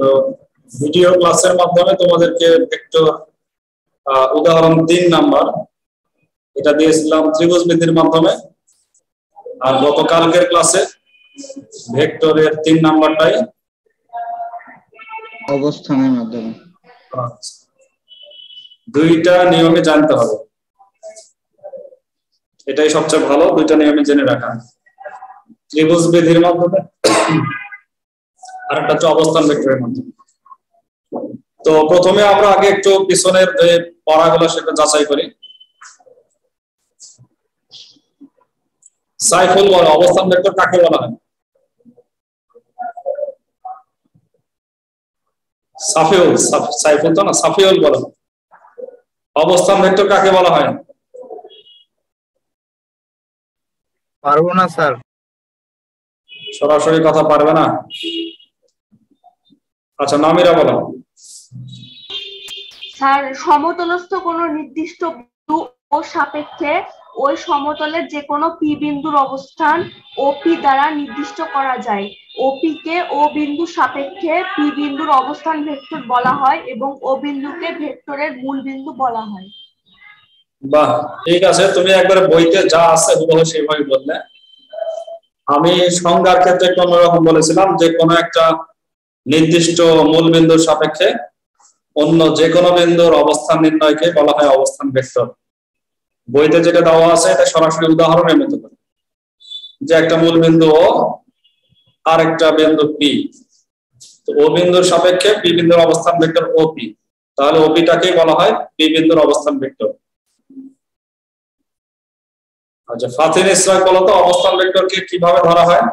তো ভিডিও ক্লাসের মাধ্যমে তোমাদেরকে একটু উদাহরণ 3 নাম্বার এটা দিয়েছিলাম ত্রিভুজ বিধির মাধ্যমে, আর গতকালকের ক্লাসে ভেক্টরের 3 নাম্বারটাই অবস্থানের মাধ্যমে। দুইটা নিয়মে জানতে হবে, এটাই সবচেয়ে ভালো, দুইটা নিয়মে জেনে রাখা। ত্রিভুজ বিধির মাধ্যমে আর একটা হচ্ছে অবস্থান ভেক্টরের মাধ্যমে। তো প্রথমে আমরা আগে একটু পিছনের যে পড়াগুলো সেটা যাচাই করি। সাইফুল বলো, অবস্থান ভেক্টর কাকে বলা হয়? সাফিউল, সাইফুল তো না, সাফিউল বলো, অবস্থান ভেক্টর কাকে বলা হয়? পারবো না স্যার। সরাসরি কথা পারবে না? আচ্ছা নামিরা বলো। স্যার সমতলস্থ কোনো নির্দিষ্ট বিন্দু ও সাপেক্ষে ওই সমতলের যে কোনো পি বিন্দুর অবস্থান ওপি দ্বারা নির্দিষ্ট করা যায়। ওপি কে ও বিন্দুর সাপেক্ষে পি বিন্দুর অবস্থান ভেক্টর বলা হয় এবং ও বিন্দুকে ভেক্টরের মূল বিন্দু বলা হয়। বাহ, ঠিক আছে, তুমি একবারে বইতে যা আছে হুবহু সেইভাবে বললে। আমি সংজ্ঞার ক্ষেত্রে একটু অন্যরকম বলেছিলাম যে কোনো একটা নির্দিষ্ট মূল বিন্দুর সাপেক্ষে অন্য যে কোনো বিন্দুর অবস্থান নির্ণয়কে বলা হয় অবস্থান ভেক্টর। বইতে যেটা দেওয়া আছে এটা সরাসরি উদাহরণের মতো করে, যে একটা মূল বিন্দু ও আর একটা বিন্দু পি, তো ও বিন্দুর সাপেক্ষে পি বিন্দুর অবস্থান ভেক্টর ওপি, তাহলে ওপিটাকেই বলা হয় পি বিন্দুর অবস্থান ভেক্টর। আচ্ছা ফাতিন ইসরাক বলো তো, অবস্থান ভেক্টরকে কিভাবে ধরা হয়?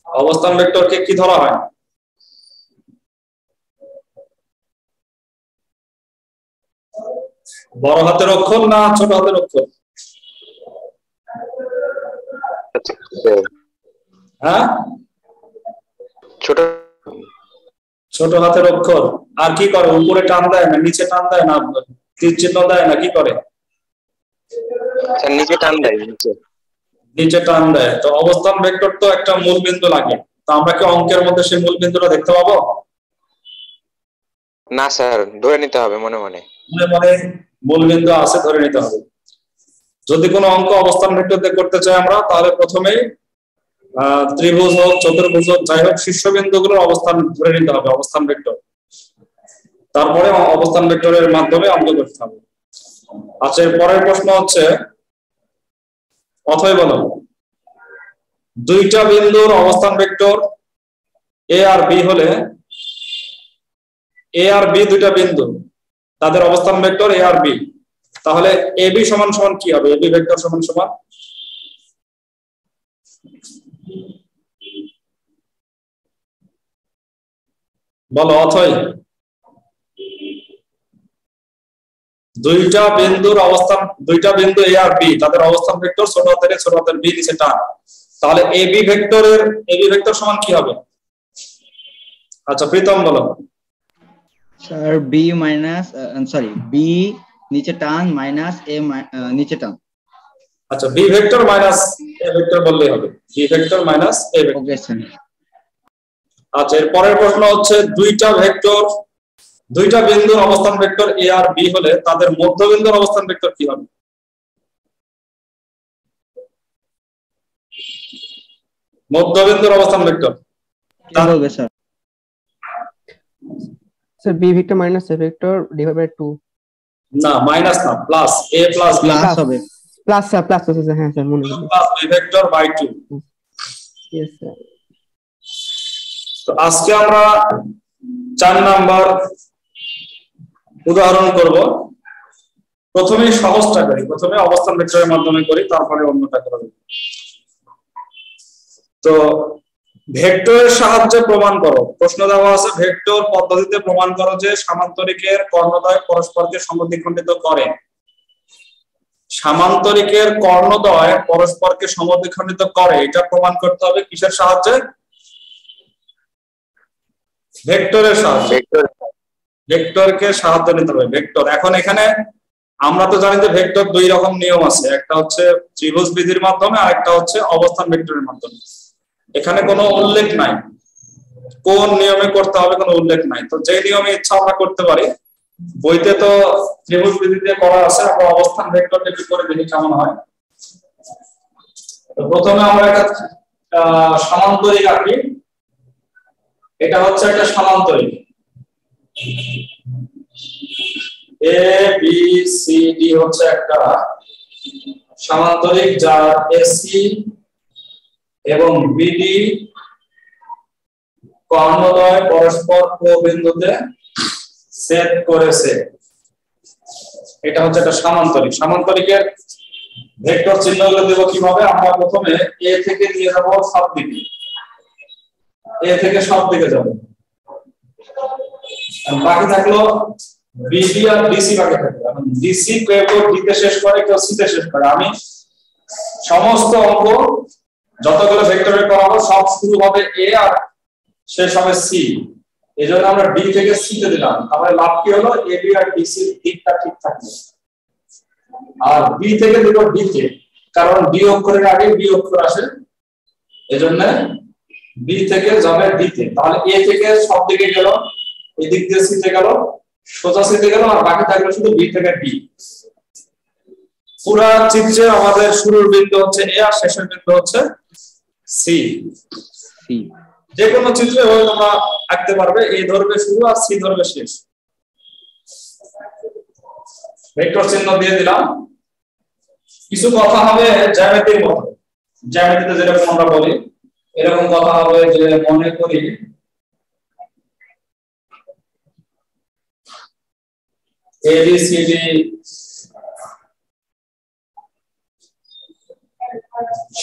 অবস্থান ভেক্টরকে কি ধরা হয়? বড় হাতের অক্ষর না ছোট হাতের অক্ষর? হ্যাঁ, ছোট হাতের অক্ষর। আর কি করে, উপরে টান দেয় না নিচে টান দেয় না তীর চিহ্ন দেয় না কি করে? নিচে টান দেয়, নিচে টান দেয়। তো অবস্থান ভেক্টর তো একটা মূল বিন্দু লাগে, তো আমরা কি অঙ্কের মধ্যে সেই মূল বিন্দুটা দেখতে পাবো? না স্যার, ধরে নিতে হবে মনে মনে। মনে মনে মূল বিন্দু আছে ধরে নিতে হবে। যদি কোনো অঙ্ক অবস্থান ভেক্টর দিয়ে করতে চাই আমরা, তাহলে প্রথমেই ত্রিভুজ হোক চতুর্ভুজ হোক যাই হোক শীর্ষবিন্দুগুলোর অবস্থান ধরে নিতে হবে অবস্থান ভেক্টর, তারপরে অবস্থান ভেক্টরের মাধ্যমে অঙ্ক করতে হবে। আচ্ছা এর পরের প্রশ্ন হচ্ছে, অথবা বলো দুইটা বিন্দুর অবস্থান ভেক্টর এ আর বি হলে, এ আর বি দুইটা বিন্দু তাদের অবস্থান ভেক্টর এ আর বি, তাহলে এ বি সমান সমান কি হবে? এ বি ভেক্টর সমান সমান বলো অথই। দুইটা বিন্দুর অবস্থান, দুইটা বিন্দু এ আর বি তাদের অবস্থান ভেক্টর ছোট হাতের এ ছোট হাতের বি নিচে টান, তাহলে এ বি ভেক্টরের এ বি ভেক্টর সমান কি হবে? আচ্ছা প্রীতম বলো। স্যার বি মাইনাস বি নিচে টান মাইনাস এ নিচে টান। আচ্ছা B vector minus A vector বললেই হবে, B vector minus A vector. আচ্ছা এর পরের প্রশ্ন হচ্ছে, দুইটা ভেক্টর দুইটা বিন্দুর অবস্থান ভেক্টর এ আর বি হলে তাদের মধ্যবিন্দুর অবস্থান ভেক্টর কি হবে? মধ্যবিন্দুর অবস্থান ভেক্টর বলবে sir? Sir B vector minus A vector divide by 2। না মাইনাস না, প্লাস এ প্লাস বি হবে, প্লাস স্যার, প্লাস আছে হ্যাঁ স্যার মনে পড়লো, plus B vector by 2। Yes sir. তো আজকে আমরা 4 নাম্বার উদাহরণ করব। প্রথমে সহজটা করি, প্রথমে অবস্থান ভেক্টরের মাধ্যমে করি, তারপরে অন্যটা করব। তো ভেক্টরের সাহায্যে প্রমাণ করো, প্রশ্ন দেওয়া আছে ভেক্টর পদ্ধতিতে প্রমাণ করো যে সামান্তরিকের কর্ণদ্বয় পরস্পরকে সমদ্বিখণ্ডিত করে। সামান্তরিকের কর্ণদ্বয় পরস্পরকে সমদ্বিখণ্ডিত করে, এটা প্রমাণ করতে হবে কিসের সাহায্যে? ভেক্টরের সাহায্যে। ভেক্টরকে সাহায্য নিতে হবে, ভেক্টর। এখন এখানে আমরা তো জানি যে ভেক্টর দুই রকম নিয়ম আছে, একটা হচ্ছে ত্রিভুজ বিধির মাধ্যমে আর একটা হচ্ছে অবস্থান ভেক্টরের মাধ্যমে। এখানে কোনো উল্লেখ নাই, কোন নিয়মে করতে হবে কোনো উল্লেখ নাই। তো যে নিয়মে ইচ্ছা আমরা করতে পারি। বইতে তো ত্রিভুজ বিধিতে করা আছে, আমরা অবস্থান ভেক্টর টেবিল করে দেখি কেমন হয়। তো প্রথমে আমরা একটা সমান্তরিক আঁকি। এটা হচ্ছে একটা সমান্তরিক এ বি সি ডি, হচ্ছে একটা সমান্তরিক যার এসি এবং বিডি কর্ণদ্বয় পরস্পর ও বিন্দুতে ছেদ করেছে। এটা হচ্ছে একটা সমান্তরিক। সমান্তরিকের ভেক্টর চিহ্নগুলো দেব কিভাবে? আমরা প্রথমে এ থেকে নিয়ে যাব সব দিকে, এ থেকে সব দিকে যাব, বাকি থাকলো বিডি আর ডিসি বাকি থাকলো। এখন ডিসি কেউ ডিতে শেষ করে, কেউ সিতে শেষ করে। আমি সমস্ত অঙ্ক যতগুলো ভেক্টরে করাবো সব শুরু হবে এ আর শেষ হবে সি। এজন্য আমরা ডি থেকে সি তে দিলাম। তাহলে লাভ কি হলো? এ বি আর ডিসি দিকটা ঠিক থাকবে। আর বি থেকে দিব ডি তে, কারণ ডি অক্ষরের আগে বি অক্ষর আসে, এজন্য বি থেকে যাবে ডি তে। তাহলে এ থেকে সব দিকে গেল, এই দিক দিয়ে সি তে গেল, সোজা সি তে গেল, আর বাকি থাকলো শুধু বি থেকে ডি। পুরা চিত্রে আমাদের শুরুর বিন্দু হচ্ছে এ আর শেষের বিন্দু হচ্ছে সি। যে কোনো চিত্রে তোমরা আঁকতে পারবে, এ ধরবে শুরু আর সি ধরবে শেষ। ভেক্টর চিহ্ন দিয়ে দিলাম। কিছু কথা হবে জ্যামিতির মতো, জ্যামিতিতে যেরকম আমরা বলি এরকম কথা হবে যে, মনে করি এবিসিডি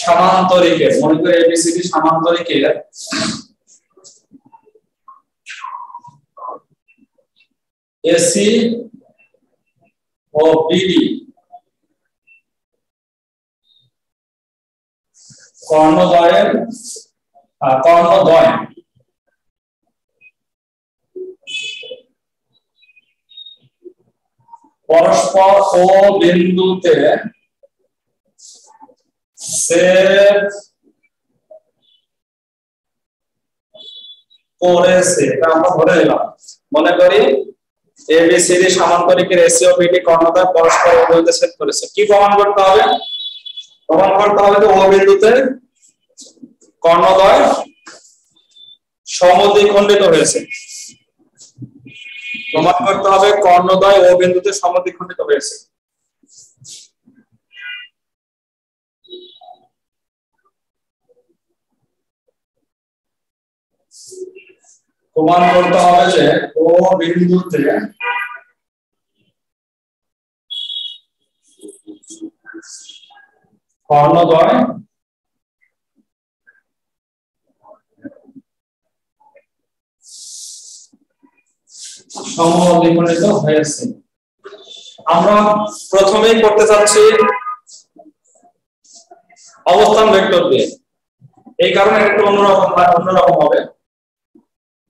সমান্তরিকের, মনে করি এবিসিডি সমান্তরিকের এসি ও বিডি কর্ণদ্বয় পরস্পর ও বিন্দুতে ছেদ করেছে। এটা আমরা ধরে নিলাম। মনে করি এবিসিডি সমান্তরিকের এসি ও বিডি কর্ণদ্বয় পরস্পর ও বিন্দুতে ছেদ করেছে। কি প্রমাণ করতে হবে? প্রমাণ করতে হবে যে ও বিন্দুতে কর্ণদ্বয় সমদ্বিখণ্ডিত হয়েছে। প্রমাণ করতে হবে কর্ণদ্বয় ও বিন্দুতে সমদ্বিখণ্ডিত হয়েছে। প্রমাণ করতে হবে যে ও বিন্দুতে কর্ণদ্বয় সমদ্বিখণ্ডিত হয়েছে। আমরা প্রথমেই করতে চাচ্ছি অবস্থান ভেক্টর দিয়ে, এই কারণে একটু অন্যরকম হবে।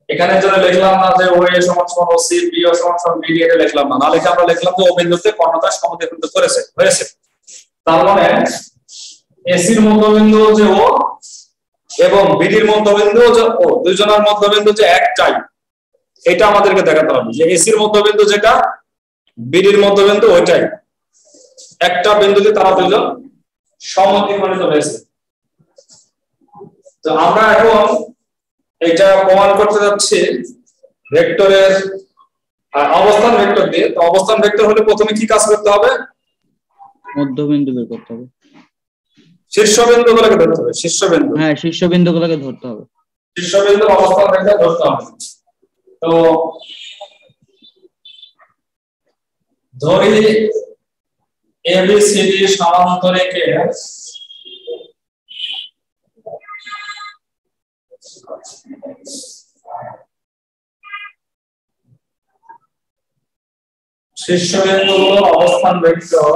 এখানে যেন লিখলাম না যে ও এ সমান সমান ও সি, বি ও সমান সমান বি, এটা লিখলাম না। না লিখে আমরা লিখলাম যে ও বিন্দুতে কর্ণদ্বয় সমদ্বিখণ্ডিত হয়েছে। তার মানে এসির মধ্যবিন্দু যে ও এবং বিডির মধ্যবিন্দু যে ও, দুইজনের মধ্যবিন্দু যে একটাই, এটা আমাদেরকে দেখাতে হবে যে এসির মধ্যবিন্দু যেটা, বিডির মধ্যবিন্দু ওইটাই, একটা বিন্দুতে তারা দুইজন সমদ্বিখণ্ডিত হয়েছে। তো আমরা এখন এটা প্রমাণ করতে যাচ্ছি ভেক্টরের অবস্থান ভেক্টর দিয়ে। তো অবস্থান ভেক্টর হলে প্রথমে কি কাজ করতে হবে? মধ্যবিন্দু বের করতে হবে, শীর্ষবিন্দুগুলোকে ধরতে হবে। শীর্ষবিন্দু, হ্যাঁ শীর্ষবিন্দুগুলোকে ধরতে হবে। শীর্ষবিন্দুর অবস্থান ভেক্টর ধরতে হবে। তো ধরি এবিসিডি সমান্তরিকের শীর্ষবিন্দুগুলোর অবস্থান ভেক্টর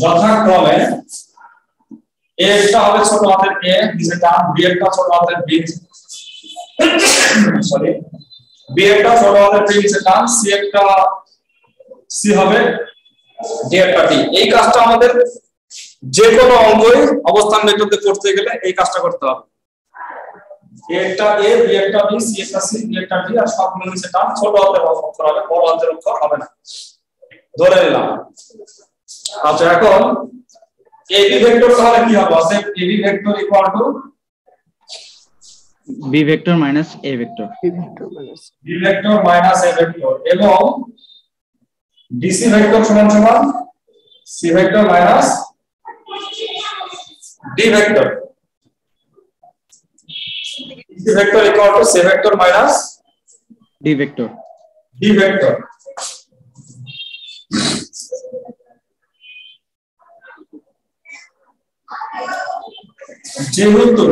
যথাক্রমে এ টা হবে ছোট হাতের এ, নিচে টান, বি একটা ছোট হাতের বি, সরি বি একটা ছোট হাতের বি নিচে টান, সি একটা সি হবে ডি একটা ডি। এই কাজটা আমাদের যে কোনো অঙ্কই অবস্থান ভেক্টরতে করতে গেলে এই কাজটা করতে হবে। এ একটা এ, বি একটা বি, সি একটা সি, ডি একটা ডি, আর সবগুলো নিচে টান, ছোট হাতের অক্ষর হবে, বড় হাতের অক্ষর হবে না, ধরে নিলাম। আচ্ছা, এখন এবি ভেক্টর তাহলে কি হবে? অতএব AB vector equal to B vector minus A vector, B vector minus A vector, এবং ডিসি ভেক্টর সমান সমান C vector minus D vector. DC vector equal to C vector minus D vector. D vector. যেহেতু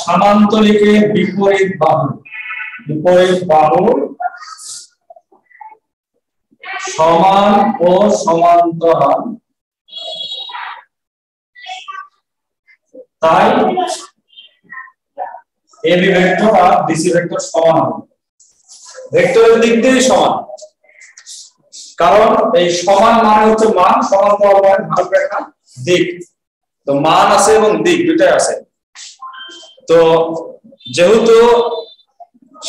সামান্তরিকের বিপরীত বাহু সমান ও সমান্তরাল, তাই এবি ভেক্টর আর ডিসি ভেক্টর সমান হবে, ভেক্টরের দিক দিয়ে সমান। কারণ এই সমান মানে হচ্ছে মান, সমান্তরাল মানে ধারক রেখা, দিক। তো মান আছে এবং দিক দুটাই আছে। তো যেহেতু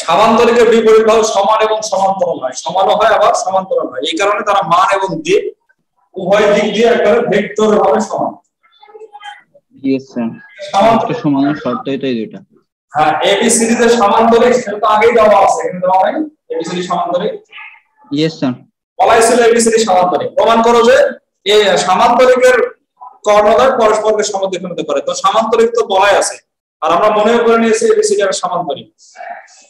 সামান্তরিকের বিপরীত বাহু সমান এবং সমান্তরাল হয়, সমানও হয় আবার সমান্তরাল হয়, এই কারণে তারা মান এবং দিক উভয় দিক দিয়ে একবারে ভেক্টর ভাবে সমান। ইয়েস স্যার, সমান্তরাল সমানের শর্তই তো এই দুইটা। হ্যাঁ, এবিসিডি তে সমান্তরিক সেটা তো আগেই দেওয়া আছে, এখানে দেওয়া হয় এবিসিডি সমান্তরিক। ইয়েস স্যার, বলাই ছিল এবিসিডি সমান্তরিক। প্রমাণ করো যে এই সমান্তরিকের কর্ণদ্বয় পরস্পরকে সমদ্বিখণ্ডিত করে। তো সমান্তরিক তো বলাই আছে, আর আমরা মনে করে নিয়েছি এবিসিডি এর সমান্তরিক।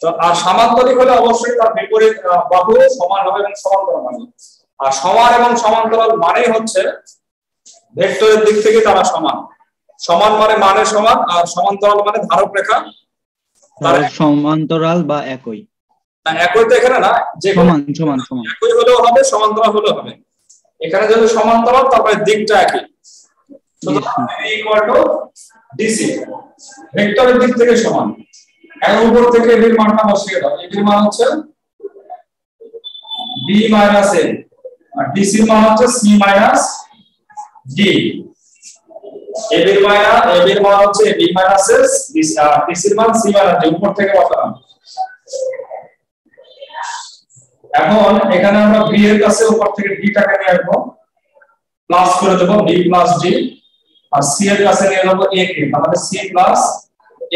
তো আর সমান্তরিক হলে অবশ্যই তার বিপরীত বাহু সমান হবে এবং সমান্তরাল হবে। আর সমান এবং সমান্তরাল মানেই হচ্ছে ভেক্টরের দিক থেকে তারা সমান। সমান মানে মানের সমান, আর সমান্তরাল মানে ধারক রেখা। তার সমান্তরাল বা একই, না একই তো এখানে না, যে সমান সমান সমান, একই হলেও হবে, সমান্তরাল হলেও হবে। এখানে যেহেতু সমান্তরাল, তারপরে দিকটা একই, সুতরাং b ইকুয়াল টু ডিসি, ভেক্টরের দিক থেকে সমান। এর উপর থেকে b এর মানটা বসিয়ে দাও। b এর মান হচ্ছে b মাইনাস a, আর ডিসি এর মান হচ্ছে c মাইনাস d। a এর মান হচ্ছে b মাইনাস s, ডিসি এর মান c মাইনাস d, উপর থেকে বসালাম। এখন এখানে আমরা b এর কাছে উপর থেকে d টাকে নিয়ে আসবো, প্লাস করে দেব b প্লাস d, আর c এর কাছে নিয়ে নেব a কে, তাহলে c প্লাস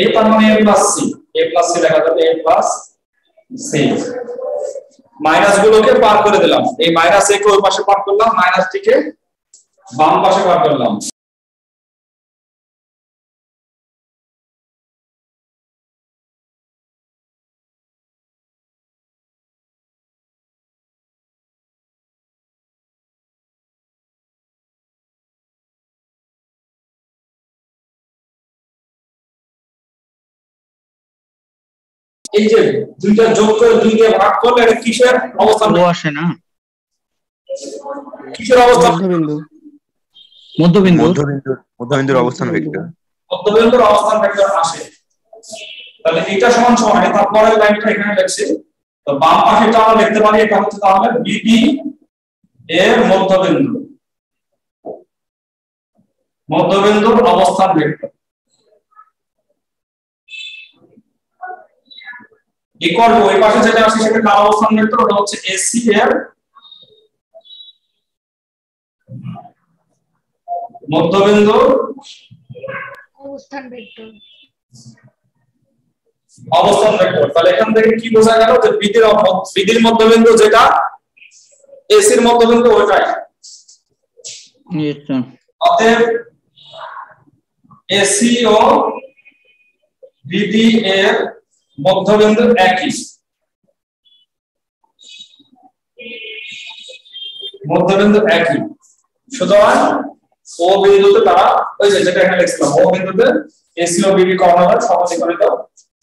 a, তার মানে a plus c, a plus c লেখা যাবে a প্লাস c। মাইনাস গুলোকে পার করে দিলাম, এই মাইনাস a কে ওই পাশে পার করলাম, মাইনাস d কে বাম পাশে পার করলাম। এই যে দুইটা যোগ করে দুই দিয়ে ভাগ করলে এটা কিসের অবস্থান আসে না? কিসের অবস্থান? মধ্যবিন্দুর অবস্থান ভেক্টর। মধ্যবিন্দুর অবস্থান ভেক্টর আসে। তাহলে এটা সমান সমান, তারপরের লাইনটা এখানে লিখছি। তো বাম পাশেটা আমরা লিখতে পারি, এটা হচ্ছে তাহলে বিডি এর মধ্যবিন্দুর অবস্থান ভেক্টর ইকুয়াল টু, ওই পাশে যেটা আছে সেটা কার অবস্থান ভেক্টর? ওটা হচ্ছে এসি এর মধ্যবিন্দুর অবস্থান ভেক্টর। তাহলে এখান থেকে কি বোঝা গেল যে বিডির মধ্যবিন্দু যেটা এসির মধ্যবিন্দু ওইটাই। অতএব এসি ও বিডি এর মধ্যবিন্দু একই, সুতরাং ও বিন্দুতে তারা ওই যে যেটা এখানে লিখছিলাম, ও বিন্দুতে এসি ও বিডি কর্ণদ্বয় সমদ্বিখণ্ডিত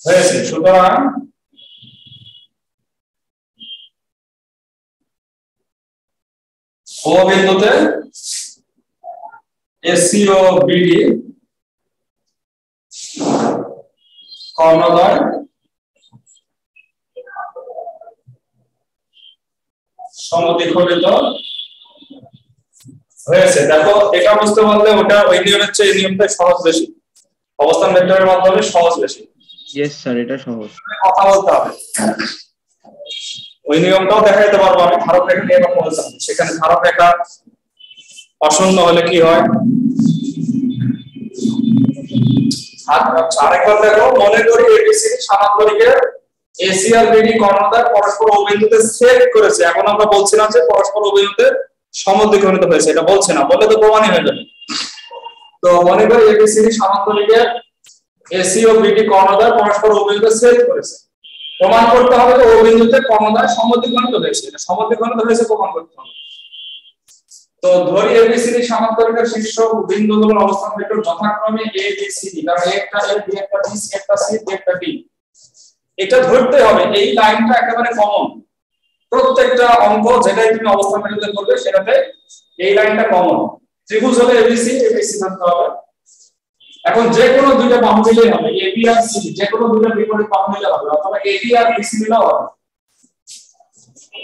হয়েছে। সুতরাং ও বিন্দুতে এসি ও বিডি কর্ণদ্বয় সমদ্বিখণ্ডিত হয়েছে। দেখো এটা বুঝতে পারলে ওটা ওই নিয়মের চেয়ে এই নিয়মটা সহজ বেশি, অবস্থান ভেক্টরের মাধ্যমে সহজ বেশি। ইয়েস স্যার, এটা সহজ। কথা বলতে হবে, ওই নিয়মটাও দেখা যেতে পারবো আমি। ধারক রেখা নিয়ে কথা বলতাম, সেখানে ধারক রেখা অশূন্য হলে কি হয়। আরেকবার দেখো, মনে করি এবিসিডি সামান্তরিকের এসি আর বিডি কর্ণদ্বয় পরস্পর অবিন্দুতে ছেদ করেছে। এখন আমরা বলছিলাম যে পরস্পর অবিন্দুতে সমদ্বিখণ্ডিত হয়েছে, এটা বলছে না, বললে তো প্রমাণই হয়ে যাবে। তো মনে করি এবিসিডি সামান্তরিকের এসি ও বিডি কর্ণদ্বয় পরস্পর অবিন্দুতে ছেদ করেছে। প্রমাণ করতে হবে যে ও বিন্দুতে কর্ণদ্বয় সমদ্বিখণ্ডিত হয়েছে, এটা সমদ্বিখণ্ডিত হয়েছে প্রমাণ করতে হবে। তো ধরি এবিসিডি সামান্তরিকের শীর্ষ বিন্দুগুলোর অবস্থান ভেক্টর যথাক্রমে এ বি সি ডি, কারণ একটা এ, বি একটা বি, সি একটা সি, ডি একটা ডি। এটা ধরতে হবে, এই লাইনটা একেবারে কমন। প্রত্যেকটা অঙ্ক যেটাই তুমি অবস্থান ভেক্টর করবে সেটাতে এই লাইনটা কমন। ত্রিভুজ হলে এবিসি, এবিসি ধরতে হবে। এখন যে কোনো দুইটা বাহু মিলেই হবে, এবি আর সি, যে কোনো দুইটা বিপরীত বাহু মিলে হবে, অথবা এবি আর বিসি মিলেও হবে।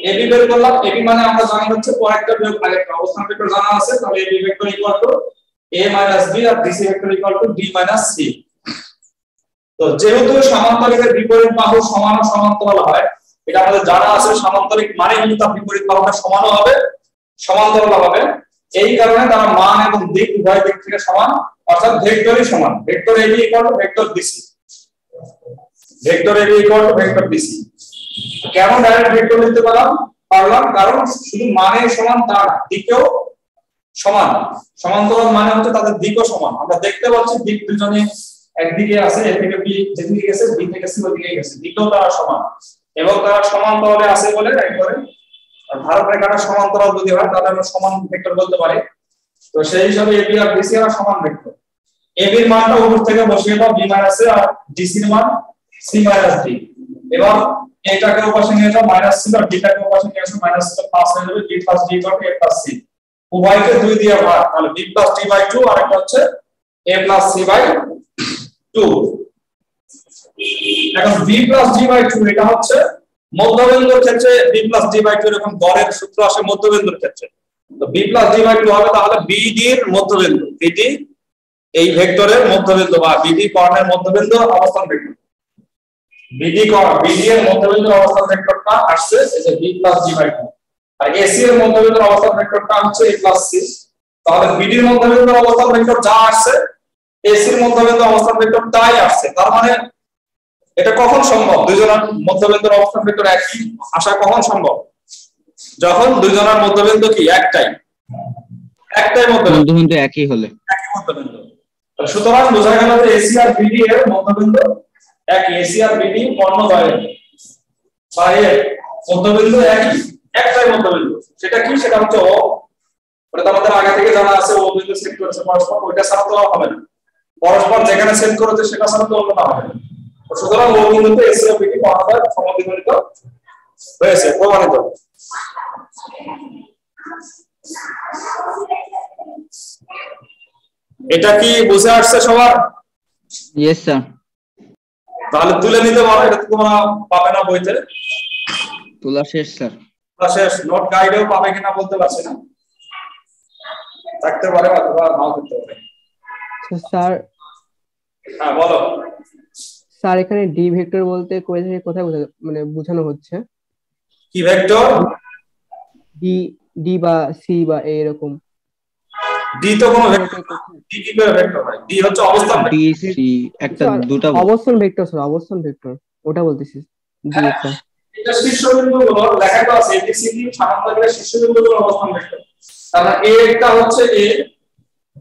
এবি বের করলাম, এবি মানে আমরা জানি হচ্ছে পরেরটা বিয়োগ আগেরটা, অবস্থান ভেক্টর জানা আছে, তাহলে AB vector equal to a minus B আর BC vector equal to D minus C. তো যেহেতু সামান্তরিকের বিপরীত বাহু সমান ও সমান্তরাল হয়, এটা আমাদের জানা আছে, সামান্তরিক মানে কিন্তু তার বিপরীত বাহুটা সমানও হবে সমান্তরাল হবে। এই কারণে তারা মান এবং দিক উভয় দিক থেকে সমান, অর্থাৎ ভেক্টরই সমান। Vector AB equal to vector BC, vector AB equal to vector BC. কেন ডাইরেক্ট ভেক্টর লিখতে পারলাম? কারণ শুধু মানে সমান, তার দিকেও সমান। সমান্তরাল মানে হচ্ছে তাদের দিকও সমান। আমরা দেখতে পাচ্ছি দিক দুজনে একদিকে আছে, এ থেকে বি যেদিকে গেছে, বি থেকে সি ওদিকে গেছে, দিকেও তারা সমান এবং তারা সমান্তরালে আছে বলে একবারে ধারক রেখাটা সমান্তরাল যদি হয় তাহলে আমরা সমান ভেক্টর বলতে পারি। তো সেই হিসাবে এবি আর বিসি এর সমান ভেক্টর। এবি এর মানটা উপর থেকে বসিয়ে দাও, বি মাইনাস এ, আর ডিসি এর মান সি মাইনাস ডি। এবার এটাকে ওপাশে নিয়ে যাও মাইনাস সি, আর ডিটাকে ওপাশে নিয়ে আসো মাইনাস সি, প্লাস হয়ে যাবে B plus D equal to A plus C. উভয়কে 2 দিয়ে ভাগ, তাহলে বি প্লাস ডি বাই 2 আর একটা হচ্ছে এ প্লাস সি বাই 2। এখন বি প্লাস ডি বাই 2 এটা হচ্ছে মধ্যবিন্দুর ক্ষেত্রে বি প্লাস ডি বাই 2 এরকম গড়ের সূত্র আসে মধ্যবিন্দুর ক্ষেত্রে। তো বি প্লাস ডি বাই 2 হবে তাহলে বিডি এর মধ্যবিন্দু, বিডি এই ভেক্টরের মধ্যবিন্দু বা বিডি কর্ণের মধ্যবিন্দু অবস্থান ভেক্টর। বিডি এর মধ্যবিন্দুর অবস্থান ভেক্টরটা আসছে এই যে বি প্লাস ডি বাই 2, আর এসি এর মধ্যবিন্দুর অবস্থান ভেক্টরটা হচ্ছে এ প্লাস সি। তাহলে বিডি এর মধ্যবিন্দুর অবস্থান ভেক্টর যা আসছে এসি এর মধ্যবিন্দুর অবস্থান ভেক্টর তাই আসছে। তার মানে এটা কখন সম্ভব? দুইজনের মধ্যবিন্দুর অবস্থান ভেক্টর একই আসা কখন সম্ভব? যখন দুইজনের মধ্যবিন্দু কি একটাই মধ্যবিন্দু একই হলে, একই মধ্যবিন্দু। সুতরাং বোঝা গেল যে এসি আর বিডি এর মধ্যবিন্দু একই, এসি আর বিডি কর্ণদ্বয়ের বা এর মধ্যবিন্দু একটাই মধ্যবিন্দু। সেটা কি? সেটা হচ্ছে ও। ওটা তো আমাদের আগে থেকে জানা আছে, ও বিন্দু সেট করেছে পরস্পর, ওইটা ছাড়া তো হবে না। পরস্পর যেখানে সেট করেছে সেটা ছাড়া তো অন্যটা হবে না। সুতরাং ও বিন্দুতে এসি ও বিডি কর্ণদ্বয় সমদ্বিখণ্ডিত হয়েছে, প্রমাণিত। এটা কি বুঝে আসছে সবার? Yes sir. তাহলে তুলে নিতে পারো, এটা তোমরা পাবে না বইতে। তোলা শেষ স্যার। তোলা শেষ, নোট গাইডেও পাবে কিনা বলতে পারছি না, থাকতে পারে অথবা নাও থাকতে পারে। স্যার হ্যাঁ বলো। স্যার এখানে ডি ভেক্টর বলতে কোথায় মানে বোঝানো হচ্ছে? কি ভেক্টর? ডি, ডি বা সি বা এ এরকম। ডি তো কোনো ভেক্টর, ডি কি করে ভেক্টর হয়? ডি হচ্ছে অবস্থান ভেক্টর। ডি সি একটা দুটো অবস্থান ভেক্টর স্যার, অবস্থান ভেক্টর ওটা বলতেছি। ডি একটা এটা শীর্ষবিন্দুগুলো লেখা তো আছে, এবিসিডি সামান্তরিকের শীর্ষবিন্দুগুলোর অবস্থান ভেক্টর। তাহলে এ একটা হচ্ছে এ,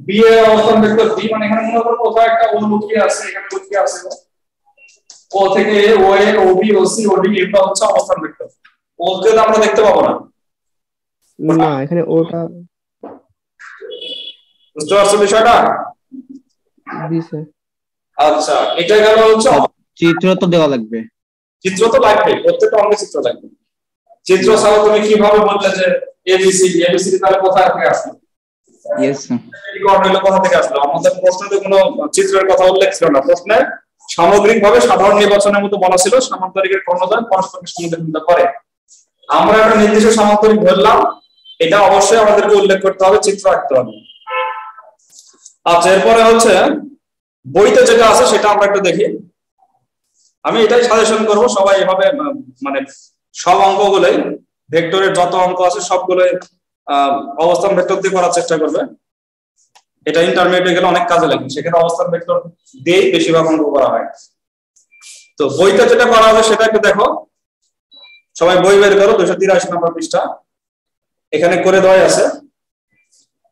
বি এর অবস্থান ভেক্টর বি, মানে এখানে মনে করো কোথাও একটা ও লুকিয়ে আছে, এখানে লুকিয়ে আছে ও থেকে এ, ও এ, ও বি, ও সি, ও ডি, এটা হচ্ছে অবস্থান ভেক্টর। ওকে তো আমরা দেখতে পাবো না, না এখানে ওটা। বুঝতে পারছো বিষয়টা? জি স্যার। আচ্ছা, এটা গেল হচ্ছে চিত্র তো দেওয়া লাগবে, চিত্র তো লাগবে, প্রত্যেকটা অঙ্গে চিত্র লাগবে। চিত্র ছাড়া তুমি কিভাবে বললে যে এবিসিডি, এবিসিডি তাহলে কোথা থেকে আসলো? Yes sir. এই কোণ হলো কোথা থেকে আসলো? আমাদের প্রশ্নে তো কোনো চিত্রের কথা উল্লেখ ছিল না, প্রশ্নে সামগ্রিকভাবে সাধারণ নির্বাচনের মতো বলা ছিল সামান্তরিকের কর্ণদ্বয় পরস্পরকে সমদ্বিখণ্ডিত করে। আমরা একটা নির্দিষ্ট সামান্তরিক ধরলাম, এটা অবশ্যই আমাদেরকে উল্লেখ করতে হবে, চিত্র আঁকতে হবে। আচ্ছা, এরপরে হচ্ছে বইতে যেটা আছে সেটা আমরা একটু দেখি। আমি এটাই সাজেশন করব, সবাই এভাবে মানে সব অঙ্কগুলোই ভেক্টরের যত অঙ্ক আছে সবগুলোই অবস্থান ভেক্টর দিয়ে করার চেষ্টা করবে। এটা ইন্টারমিডিয়েটে গেলে অনেক কাজে লাগে, সেখানে অবস্থান ভেক্টর দিয়েই বেশিরভাগ অঙ্ক করা হয়। তো বইতে যেটা করা হবে সেটা একটু দেখো, সবাই বই বের করো, 283 নম্বর পৃষ্ঠা, এখানে করে দেওয়া আছে।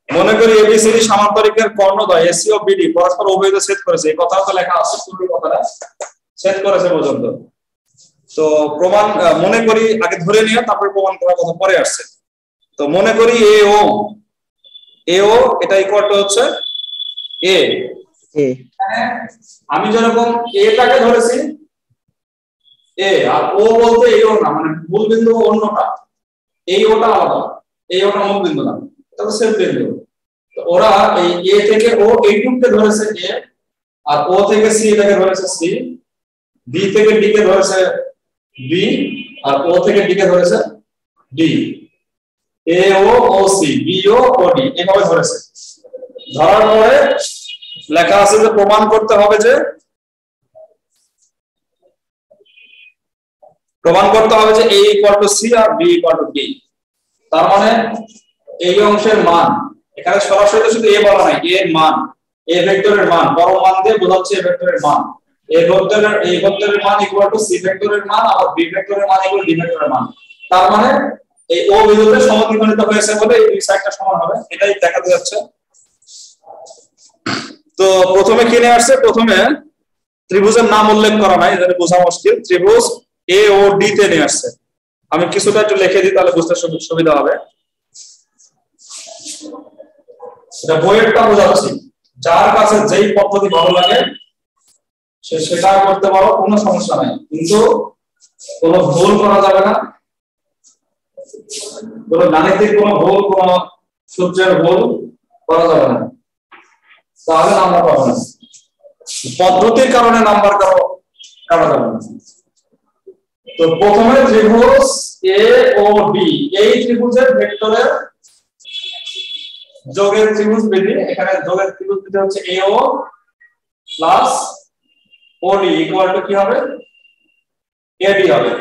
মনে করি এবিসিডি সামান্তরিকের কর্ণদ্বয় এসি ও বিডি পরস্পর উভয়কে ছেদ করেছে, এই কথাটা লেখা আছে, পুরো কথাটা ছেদ করেছে পর্যন্ত। তো প্রমাণ মনে করি আগে ধরে নিয়ে তারপরে প্রমাণ করার কথা পরে আসছে। তো মনে করি এও এটা ইকুয়াল টু হচ্ছে এ। আমি যেরকম এটাকে ধরেছি এ, আর ও বলতে এও না, মানে মূল বিন্দু অন্যটা, এই ওটা আলাদা, এই ওটা মূল বিন্দু না, এটা তো সেম বিন্দু। তো ওরা এই এ থেকে ও এইটুকুকে ধরেছে এ, আর ও থেকে সি এটাকে ধরেছে সি, বি থেকে ডি কে ধরেছে বি, আর ও থেকে ডি কে ধরেছে ডি। এ ও সি, বি ও ডি এভাবে ধরেছে। ধরার পরে লেখা আছে যে প্রমাণ করতে হবে যে এ ইকুয়াল টু সি আর বি ইকুয়াল টু ডি। তার মানে এই অংশের মান, এখানে সরাসরি শুধু এ বলা নাই, এর মান, এ ভেক্টরের মান বড় মান দিয়ে বোঝাচ্ছে এ ভেক্টরের মান। এই ভেক্টরের মান ইকুয়াল টু সি ভেক্টরের মান, আর বি ভেক্টরের মান ইকুয়াল ডি ভেক্টরের মান। তার মানে এই ও বিন্দুতে সমদ্বিখণ্ডিত হয়েছে বলে এই দুই সাইডটা সমান হবে, এটাই দেখাতে যাচ্ছে। তো প্রথমে কি নিয়ে আসছে, প্রথমে ত্রিভুজের নাম উল্লেখ করা নাই, এটা বোঝা মুশকিল। ত্রিভুজ এ ও ডি তে নিয়ে আসছে। আমি কিছুটা একটু লিখে দিই, তাহলে বুঝতে সুবিধা হবে। এটা বইয়েরটা বোঝাচ্ছি, যার কাছে যেই পদ্ধতি ভালো লাগে সে সেটা করতে পারো, কোনো সমস্যা নাই, কিন্তু কোনো ভুল করা যাবে না, কোনো গাণিতিক কোনো ভুল, কোনো সূত্রের ভুল করা যাবে না, তাহলে নাম্বার পাবো না। পদ্ধতির কারণে নাম্বার কাটা যাবে না। তো প্রথমে ত্রিভুজ এ ও ডি, এই ত্রিভুজের ভেক্টরের যোগের ত্রিভুজ বিধি, এখানে যোগের ত্রিভুজ বিধি হচ্ছে AO plus OD equal to কি হবে, AD হবে।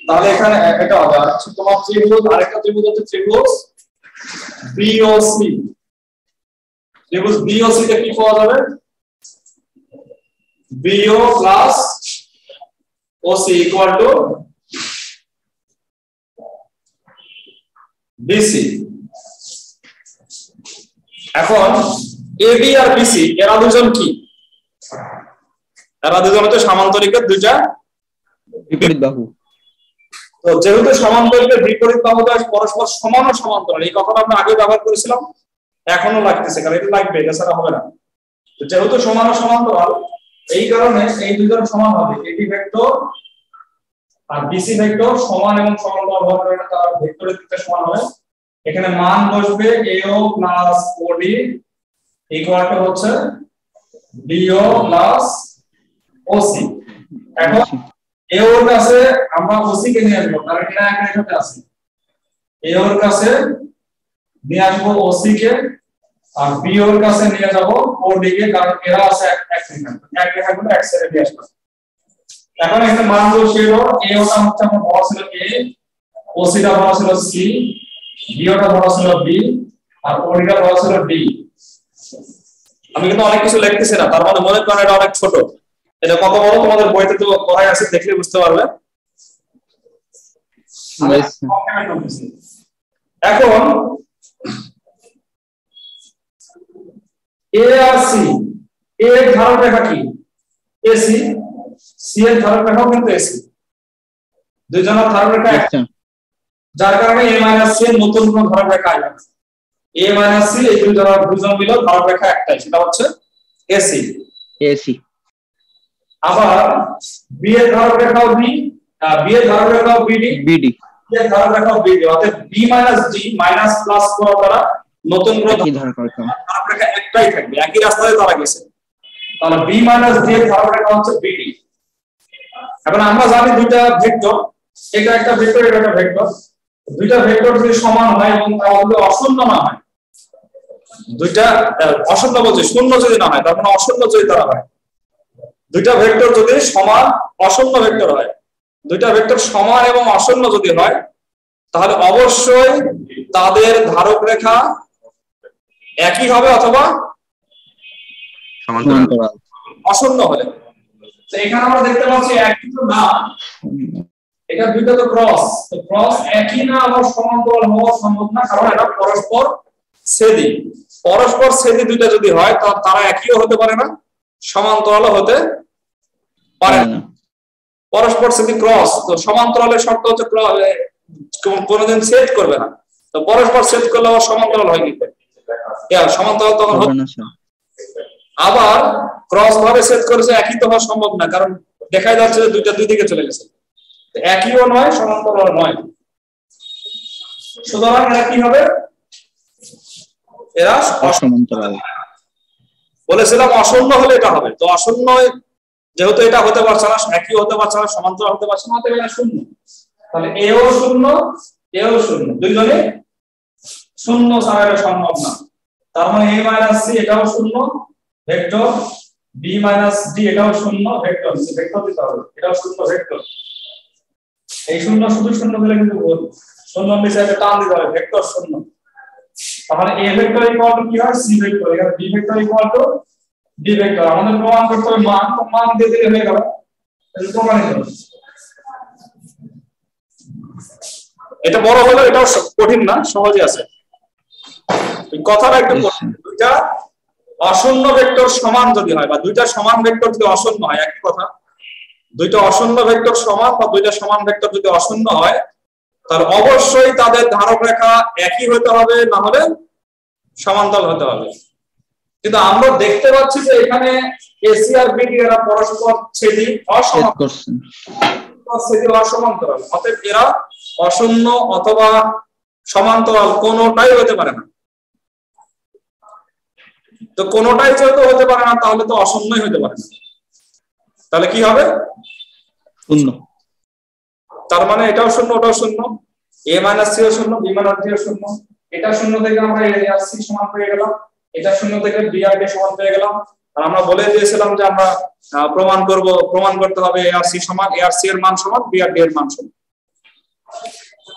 তাহলে এখানে এটা হবে, আর তোমার ত্রিভুজ, আরেকটা ত্রিভুজ হচ্ছে ত্রিভুজ BOC। ত্রিভুজ BOC তে কি পাওয়া যাবে, BO plus OC equal to BC। এখন AB আর BC এরা দুজন কি, এরা দুজন হচ্ছে সামান্তরিকের দুইটা বিপরীত বাহু। তো যেহেতু সমান্তরিকের বিপরীত বাহু পরস্পর সমান ও সমান্তরাল, এই কথাটা আমরা আগে ব্যবহার করেছিলাম, এখনো লাগতেছে, কারণ এটা লাগবে, এটা ছাড়া হবে না। তো যেহেতু সমান ও সমান্তরাল, এই কারণে এই দুজন সমান হবে, AB ভেক্টর আর BC ভেক্টর সমান এবং সমান্তরাল হওয়ার কারণে তারা ভেক্টরের দিকটা সমান হবে। এখানে মান বসবে AO plus OD equal to হচ্ছে BO প্লাস OC। এখন AO এর কাছে আমরা OC কে নিয়ে আসবো, কারণ এটা এক রেখাতে আছে। AO এর কাছে নিয়ে আসবো OC কে, আর BO এর কাছে নিয়ে যাব OD কে, কারণ এরা আছে এক রেখাগুলো এক সাইডে নিয়ে আসবো। এখন এখানে মান বসিয়ে দাও, AO টা হচ্ছে আমার বড় ছিল A, OC টা বড় ছিল C, BO টা বড় ছিল B, আর OD টা বড় ছিল D। আমি কিন্তু অনেক কিছু লিখতেছি না, তার মানে মনে করেন এটা অনেক ছোট। এটা কত বড় তোমাদের বইতে তো পড়াই আছে, দেখলে বুঝতে পারবে। এখন A আর C, A এর ধারক রেখা কি AC, C এর ধারক রেখাও কিন্তু AC, দুইজনের ধারক রেখা এক, যার কারণে A - C এর নতুন কোন ধারক রেখা আসবে না। A - C এই দুজন মিলে ধারক রেখা একটাই, সেটা হচ্ছে AC। আবার B এর ধারক রেখাও B, B এর ধারক রেখাও BD, B এর ধারক রেখাও BD, অর্থাৎ B - D মাইনাস প্লাস করা দ্বারা নতুন কোন ধারক রেখা একটাই থাকবে, একই রাস্তায় তারা গেছে। তাহলে b মাইনাস d এর ধারণাটা হচ্ছে bd। এখন আমরা জানি দুইটা ভেক্টর, এটা একটা ভেক্টর এটা একটা ভেক্টর, দুইটা ভেক্টর যদি সমান হয় এবং তারা যদি অশূন্য না হয়, দুইটা অশূন্য বলছি শূন্য যদি না হয়, তার মানে অশূন্য যদি তারা হয়, দুইটা ভেক্টর যদি সমান অশূন্য ভেক্টর হয়, দুইটা ভেক্টর সমান এবং অশূন্য যদি হয়, তাহলে অবশ্যই তাদের ধারক রেখা একই হবে অথবা সমান্তরাল। অশূন্য হলে। তো এখানে আমরা দেখতে পাচ্ছি একই তো না, এটা দুইটা তো ক্রস, তো ক্রস একই না আবার সমান্তরাল হওয়া সম্ভব না, কারণ এটা পরস্পর ছেদি। পরস্পর ছেদি দুইটা যদি হয় তাহলে তারা একইও হতে পারে না, সমান্তরালও হতে পারে না। পরস্পর ছেদি ক্রস, তো সমান্তরালের শর্ত হচ্ছে কোনদিন ছেদ করবে না, তো পরস্পর ছেদ করলে আবার সমান্তরাল হয় কিন্তু সমান্তরাল তখন হবে না। আবার ক্রস ভাবে ছেদ করেছে একই তো হওয়া সম্ভব না, কারণ দেখাই যাচ্ছে যে দুইটা দুই দিকে চলে গেছে, একইও নয় সমান্তরাল নয়। সুতরাং এরা কি হবে? এরা অসমান্তরাল। বলেছিলাম অশূন্য হলে এটা হবে, তো অশূন্য যেহেতু এটা হতে পারছে না, একই হতে পারছে না, সমান্তরাল হতে পারছে না, অতএব এটা শূন্য। তাহলে এও শূন্য এও শূন্য, দুইজনে শূন্য ছাড়া এটা সম্ভব না। তার মানে a মাইনাস c এটাও শূন্য ভেক্টর, b মাইনাস d এটাও শূন্য ভেক্টর, ভেক্টর দিতে হবে, এটাও শূন্য ভেক্টর। এই শূন্য শুধু শূন্য দিলে কিন্তু ভুল, শূন্য নিচে একটা টান দিতে হবে, ভেক্টর শূন্য। তাহলে a ভেক্টর ইকুয়াল টু কি হয়? c vector. এখানে b vector equal two d vector. আমাদের প্রমাণ করতে হবে মান, তো মান দিয়ে দিলে হয়ে গেল, এটা প্রমাণিত। এটা বড় হলো, এটাও কঠিন না, সহজে আছে। কথাটা একটু কঠিন। দুইটা অশূন্য ভেক্টর সমান যদি হয় বা দুইটা সমান ভেক্টর যদি অশূন্য হয়, একই কথা। দুইটা অশূন্য ভেক্টর সমান বা দুইটা সমান ভেক্টর যদি অশূন্য হয়, তাহলে অবশ্যই তাদের ধারক রেখা একই হতে হবে, না হলে সমান্তরাল হতে হবে। কিন্তু আমরা দেখতে পাচ্ছি যে এখানে এসি আর বিডি এরা পরস্পর ছেদি অসমান্তরাল, অতএব এরা অশূন্য অথবা সমান্তরাল কোনোটাই হতে পারে না। তো কোনোটাই যেহেতু হতে পারে না, তাহলে তো অশূন্যই হতে পারে না। তাহলে কি হবে? শূন্য। তার মানে এটাও শূন্য ওটাও শূন্য, a মাইনাস c ও শূন্য, b মাইনাস d ও শূন্য। এটা শূন্য থেকে আমরা a আর c সমান পেয়ে গেলাম, এটা শূন্য থেকে b আর d সমান পেয়ে গেলাম। আর আমরা বলে দিয়েছিলাম যে আমরা প্রমাণ করতে হবে a আর c সমান, a আর c এর মান সমান, b আর d এর মান সমান।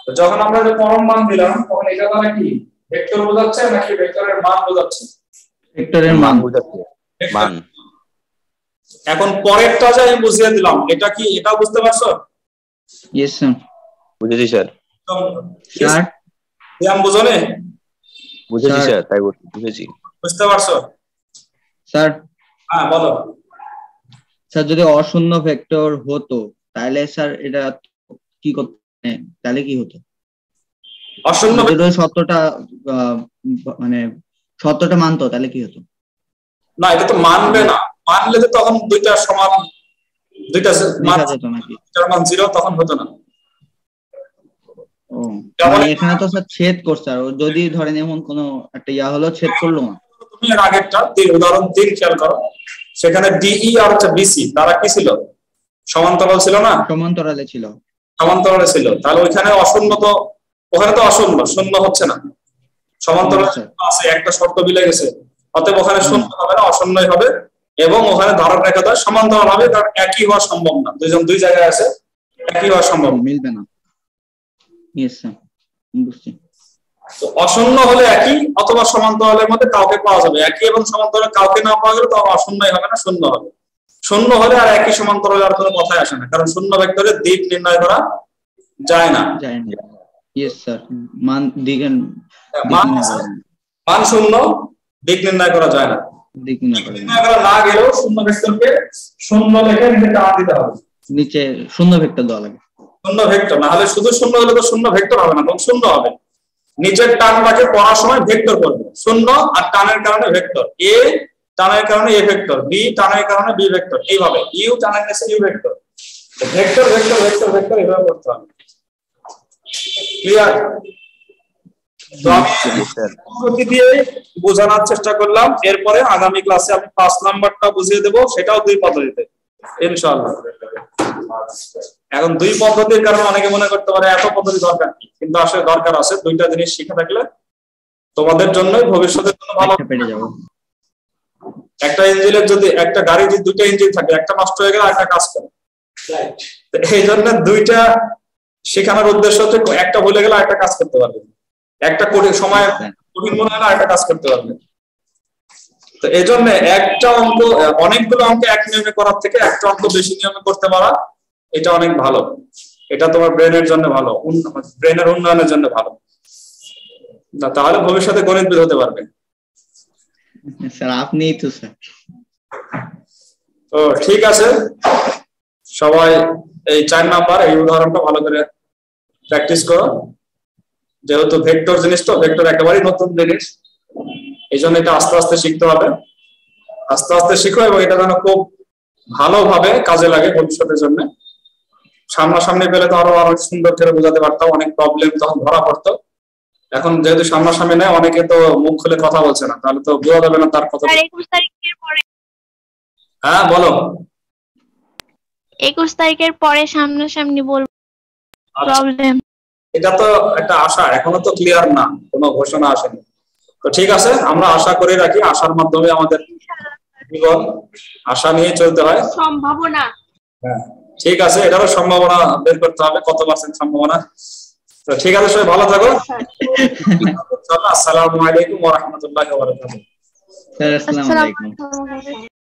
তো যখন আমরা যে পরম মান দিলাম, তখন এটা দ্বারা কি ভেক্টর বোঝাচ্ছে নাকি ভেক্টরের মান বোঝাচ্ছে? ভেক্টরের মান বোঝাচ্ছে, মান। এখন পরেরটা যে আমি বুঝিয়ে দিলাম, এটা কি এটা বুঝতে পারছো? Yes sir. বুঝেছি স্যার। স্যার ধ্যান বুঝো নে? বুঝেছি স্যার, তাই বুঝেছি। বুঝতে পারছো স্যার? হ্যাঁ বলো স্যার। যদি অশূন্য ভেক্টর হতো তাহলে স্যার এটা কি করতে, তাহলে কি হতো? অশূন্য সত্যটা মানে সত্যটা মানতো, তাহলে কি হতো? না, এটা তো মানবে না। মানলে তো তখন দুইটা সমান, দুইটা মান যেত নাকি, যার মান 0 তখন হতো না। ও মানে এখানে তো স্যার ছেদ করছে, আর যদি ধরেন এমন কোন একটা ইয়া হলো, ছেদ করলো না। তুমি এর আগেরটা উদাহরণ 3 খেয়াল করো, সেখানে ডিই আর হচ্ছে বিসি তারা কি ছিল? সমান্তরাল ছিল না? সমান্তরালে ছিল, সমান্তরালে ছিল। তাহলে ওইখানে অশূন্য, তো ওখানে তো অশূন্য, শূন্য হচ্ছে না। সমান্তরাল আছে, একটা শর্ত মিলে গেছে, অতএব ওখানে শূন্য হবে না, অশূন্যই হবে। এবং ওখানে ধারক রেখাটা সমান্তরাল হবে, কারণ একই হওয়া সম্ভব না, দুইজন দুই জায়গায় আছে, একই হওয়া সম্ভব মিলবে না। ইয়েস স্যার, বুঝছি। তো অশূন্য হলে একই অথবা সমান্তরালের মধ্যে কাউকে পাওয়া যাবে, একই এবং সমান্তরাল কাউকে না পাওয়া গেলে তখন অশূন্যই হবে না, শূন্য হবে। শূন্য হলে আর একই সমান্তরাল আর কোনো কথাই আসে না, কারণ শূন্য ভেক্টরের দিক নির্ণয় করা যায় না। ইয়েস স্যার, মান দিকের মান শূন্য, দিক নির্ণয় করা যায় না। দিক নির্ণয় করা না গেলেও শূন্য ভেক্টরকে শূন্য লিখে নিচে টান দিতে হবে, নিচে শূন্য ভেক্টর দেওয়া লাগে। শূন্য ভেক্টর না হলে, শুধু শূন্য হলে তো শূন্য ভেক্টর হবে না, তখন শূন্য হবে। নিচের টানটাকে পড়ার সময় ভেক্টর করবে, শূন্য আর টানের কারণে ভেক্টর, এ টানের কারণে এ ভেক্টর, বি টানের কারণে বি ভেক্টর, এইভাবে ইউ টানের কাছে U vector, vector vector vector vector এইভাবে করতে হবে। ক্লিয়ার? তো আমি স্যার পদ্ধতি দিয়ে বোঝানোর চেষ্টা করলাম, এরপরে আগামী ক্লাসে আমি 5 নাম্বারটা বুঝিয়ে দেব, সেটাও 2 পদ্ধতিতে ইনশাআল্লাহ। এখন 2 পদ্ধতির কারণে অনেকে মনে করতে পারে এত পদ্ধতি দরকার কি, কিন্তু আসলে দরকার আছে। 2টা জিনিস শিখে থাকলে তোমাদের জন্যই ভবিষ্যতের জন্য ভালো। পেরে যাবো। একটা ইঞ্জিনের যদি একটা গাড়ি যদি 2টা ইঞ্জিন থাকে, একটা নষ্ট হয়ে গেলে একটা কাজ করে, তো এই জন্য 2টা শেখানোর উদ্দেশ্য হচ্ছে একটা ভুলে গেলে একটা কাজ করতে পারবে, একটা কঠিন সময় কঠিন মনে হলে একটা কাজ করতে পারবে। তো এই জন্য একটা অঙ্ক অনেকগুলো অঙ্ক এক নিয়মে করার থেকে একটা অঙ্ক বেশি নিয়মে করতে পারা এটা অনেক ভালো। এটা তোমার ব্রেনের জন্য ভালো, ব্রেনের উন্নয়নের জন্য ভালো। তাহলে ভবিষ্যতে গণিতবিদ হতে পারবে। স্যার আপনিই তো স্যার। তো ঠিক আছে, সবাই এই 4 নাম্বার এই উদাহরণটা ভালো করে প্র্যাকটিস করো। যেহেতু ভেক্টর জিনিস, তো ভেক্টর একেবারেই নতুন জিনিস, এই জন্য এটা আস্তে আস্তে শিখতে হবে। আস্তে আস্তে শিখো এবং এটা যেন খুব ভালোভাবে কাজে লাগে ভবিষ্যতের জন্য। সামনাসামনি পেলে তো আরো সুন্দর করে বোঝাতে পারতাম, অনেক প্রবলেম তখন ধরা পড়তো। এখন যেহেতু সামনাসামনি নেই, অনেকে তো মুখ খুলে কথা বলছে না, তাহলে তো বোঝা যাবে না তার কথা। 21 তারিখের পরে, হ্যাঁ বলো। 21 তারিখের পরে সামনাসামনি বলবো। প্রবলেম এটা তো একটা আশা, এখনো তো ক্লিয়ার না, কোনো ঘোষণা আসেনি। তো ঠিক আছে, আমরা আশা করে রাখি, আশার মাধ্যমে আমাদের জীবন, আশা নিয়ে চলতে হয়। সম্ভাবনা। হ্যাঁ ঠিক আছে, এটারও সম্ভাবনা বের করতে হবে, কত পার্সেন্ট সম্ভাবনা। তো ঠিক আছে, সবাই ভালো থাকো। আসসালামু আলাইকুম ওয়া রাহমাতুল্লাহি ওয়া বারাকাতুহু। স্যার আসসালামু আলাইকুম। আসসালামু আলাইকুম।